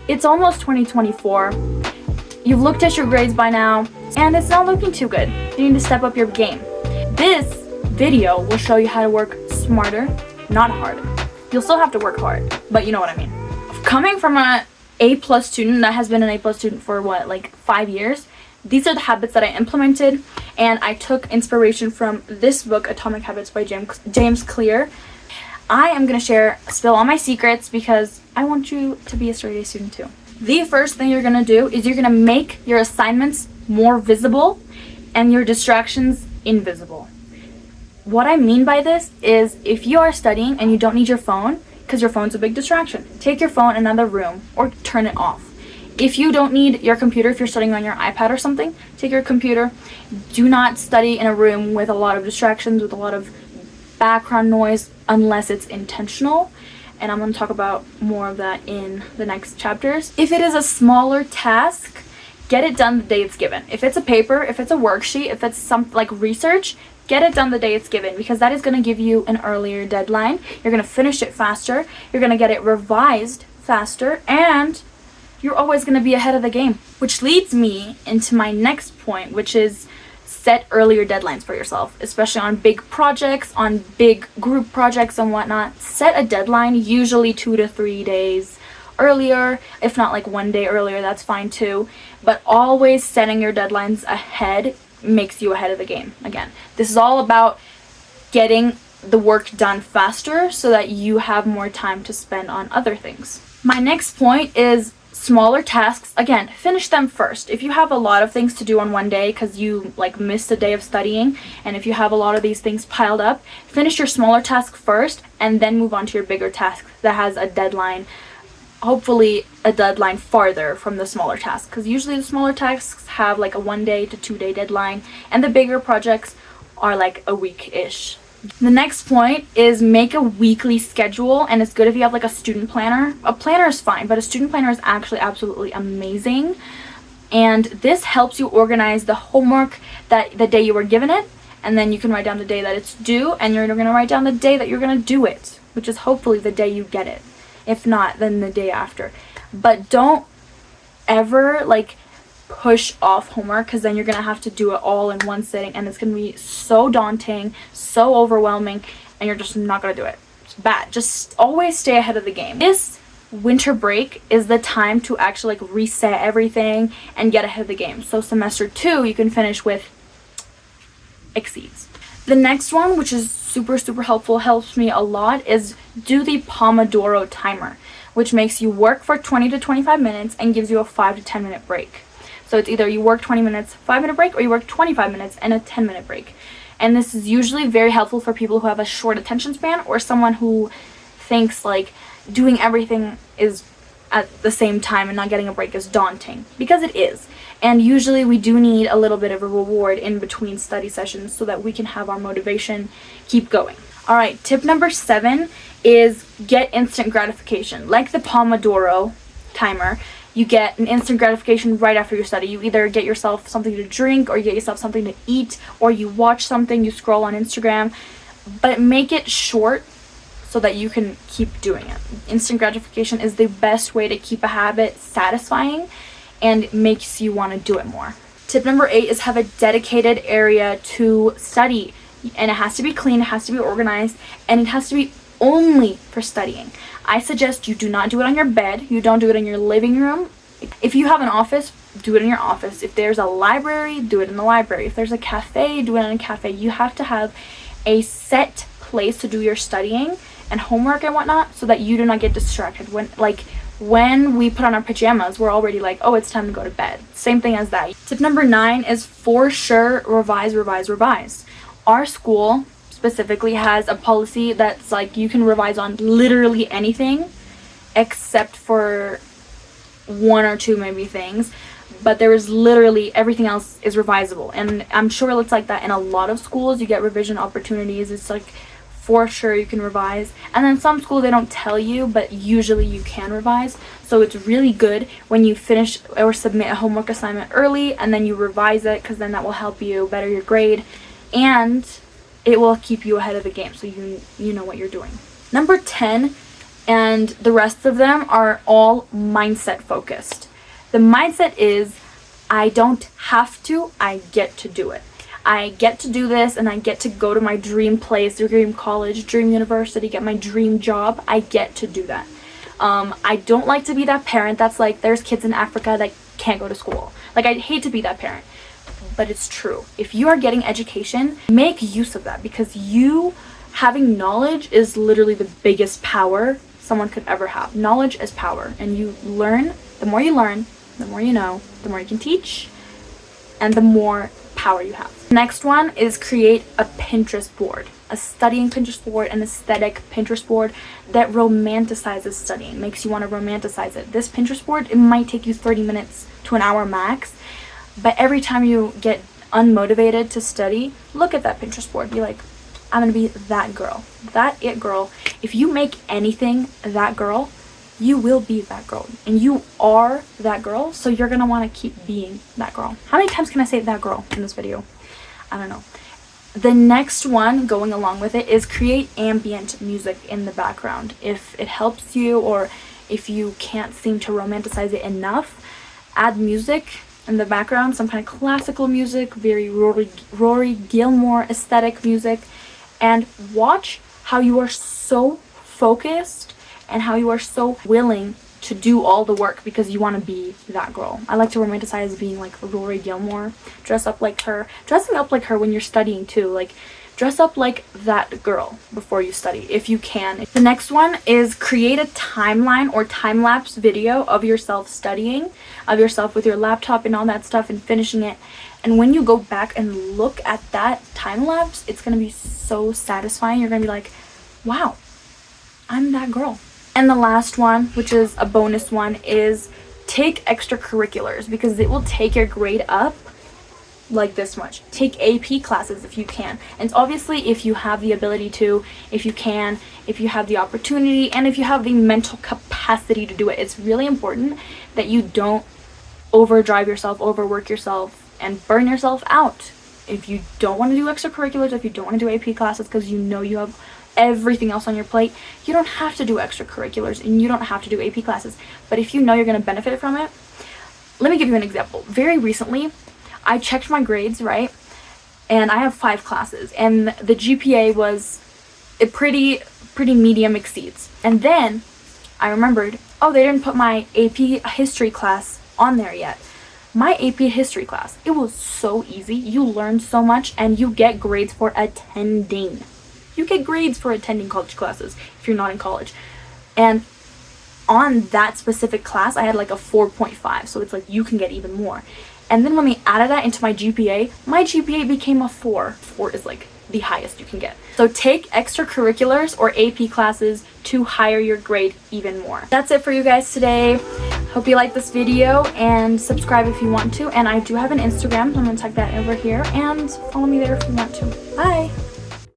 It's almost 2024. You've looked at your grades by now, and it's not looking too good. You need to step up your game. This video will show you how to work smarter, not harder. You'll still have to work hard, but you know what I mean. Coming from an A+ student that has been an A+ student for like 5 years, these are the habits that I implemented, and I took inspiration from this book, Atomic Habits by James Clear. I am going to spill all my secrets because I want you to be a straight A student too. The first thing you're going to do is you're going to make your assignments more visible and your distractions invisible. What I mean by this is if you are studying and you don't need your phone, because your phone's a big distraction, take your phone in another room or turn it off. If you don't need your computer, if you're studying on your iPad or something, take your computer. Do not study in a room with a lot of distractions, with a lot of background noise, unless it's intentional. And I'm going to talk about more of that in the next chapters. If it is a smaller task, get it done the day it's given. If it's a paper, if it's a worksheet, if it's some like research, get it done the day it's given, because that is going to give you an earlier deadline. You're going to finish it faster. You're going to get it revised faster, and you're always going to be ahead of the game. Which leads me into my next point, which is set earlier deadlines for yourself, especially on big projects, on big group projects and whatnot. Set a deadline, usually 2 to 3 days earlier. If not like 1 day earlier, that's fine too. But always setting your deadlines ahead makes you ahead of the game. Again, this is all about getting the work done faster so that you have more time to spend on other things. My next point is smaller tasks. Again, finish them first. If you have a lot of things to do on one day because you like missed a day of studying, and if you have a lot of these things piled up, finish your smaller task first and then move on to your bigger task that has a deadline, hopefully a deadline farther from the smaller task, because usually the smaller tasks have like a 1 day to 2 day deadline, and the bigger projects are like a week-ish. The next point is make a weekly schedule, and it's good if you have like a student planner. A planner is fine, but a student planner is actually absolutely amazing, and this helps you organize the homework that the day you were given it, and then you can write down the day that it's due, and you're going to write down the day that you're going to do it, which is hopefully the day you get it. If not, then the day after. But don't ever like push off homework, because then you're gonna have to do it all in one sitting, and it's gonna be so daunting, so overwhelming, and you're just not gonna do it. It's bad. Just always stay ahead of the game. This winter break is the time to actually like reset everything and get ahead of the game. So semester 2 you can finish with exceeds. The next one, which is super helpful, helps me a lot, is do the Pomodoro timer, which makes you work for 20 to 25 minutes and gives you a 5 to 10 minute break. So it's either you work 20 minutes, 5-minute break, or you work 25 minutes and a 10-minute break. And this is usually very helpful for people who have a short attention span, or someone who thinks like doing everything is at the same time and not getting a break is daunting, because it is. And usually we do need a little bit of a reward in between study sessions so that we can have our motivation keep going. All right, tip number 7 is get instant gratification. Like the Pomodoro timer, you get an instant gratification right after your study. You either get yourself something to drink, or you get yourself something to eat, or you watch something, you scroll on Instagram, but make it short so that you can keep doing it. Instant gratification is the best way to keep a habit satisfying and makes you want to do it more. Tip number 8 is have a dedicated area to study, and it has to be clean, it has to be organized, and it has to be only for studying. I suggest you do not do it on your bed. You don't do it in your living room. If you have an office, do it in your office. If there's a library, do it in the library. If there's a cafe, do it in a cafe. You have to have a set place to do your studying and homework and whatnot, so that you do not get distracted. When we put on our pajamas, we're already like, oh, it's time to go to bed. Same thing as that. Tip number 9 is for sure revise. Our school specifically has a policy that's like you can revise on literally anything except for 1 or 2 maybe things, but there is literally everything else is revisable, and I'm sure it's like that in a lot of schools. You get revision opportunities. It's like for sure you can revise, and then some schools they don't tell you, but usually you can revise. So it's really good when you finish or submit a homework assignment early and then you revise it, because then that will help you better your grade, and it will keep you ahead of the game, so you know what you're doing. Number 10 and the rest of them are all mindset focused. The mindset is, I don't have to, I get to do it. I get to do this, and I get to go to my dream place, dream college, dream university, get my dream job. I get to do that. I don't like to be that parent that's like, there's kids in Africa that can't go to school. Like, I'd hate to be that parent, but it's true. If you are getting education, make use of that, because you having knowledge is literally the biggest power someone could ever have. Knowledge is power, and you learn, the more you learn, the more you know, the more you can teach, and the more power you have. Next one is create a Pinterest board, a studying Pinterest board, an aesthetic Pinterest board that romanticizes studying, makes you want to romanticize it. This Pinterest board, it might take you 30 minutes to an hour max, but every time you get unmotivated to study, look at that Pinterest board, be like, I'm gonna be that girl, that it girl. If you make anything that girl, you will be that girl, and you are that girl, so you're gonna want to keep being that girl. How many times can I say that girl in this video? I don't know. The next one going along with it is create ambient music in the background. If it helps you, or if you can't seem to romanticize it enough, add music in the background, some kind of classical music, very Rory Gilmore aesthetic music, and watch how you are so focused and how you are so willing to do all the work because you want to be that girl. I like to romanticize being like Rory Gilmore. Dress up like her. Dressing up like her when you're studying too. Like, dress up like that girl before you study, if you can. The next one is create a timeline or time-lapse video of yourself studying, of yourself with your laptop and all that stuff and finishing it. And when you go back and look at that time-lapse, it's going to be so satisfying. You're going to be like, wow, I'm that girl. And the last one, which is a bonus one, is take extracurriculars, because it will take your grade up like this much. Take AP classes if you can. And obviously, if you have the ability to, if you can, if you have the opportunity, and if you have the mental capacity to do it, it's really important that you don't overdrive yourself, overwork yourself, and burn yourself out. If you don't want to do extracurriculars, if you don't want to do AP classes because you know you have everything else on your plate, you don't have to do extracurriculars and you don't have to do AP classes. But if you know you're going to benefit from it, let me give you an example. Very recently, I checked my grades, right? And I have 5 classes, and the GPA was a pretty medium exceeds. And then I remembered, oh, they didn't put my AP history class on there yet. My AP history class, it was so easy. You learn so much, and you get grades for attending. You get grades for attending college classes if you're not in college. And on that specific class, I had like a 4.5, so it's like you can get even more. And then when they added that into my GPA became a 4. 4 is like the highest you can get. So take extracurriculars or AP classes to higher your grade even more. That's it for you guys today. Hope you liked this video, and subscribe if you want to. And I do have an Instagram, so I'm gonna tag that over here, and follow me there if you want to. Bye!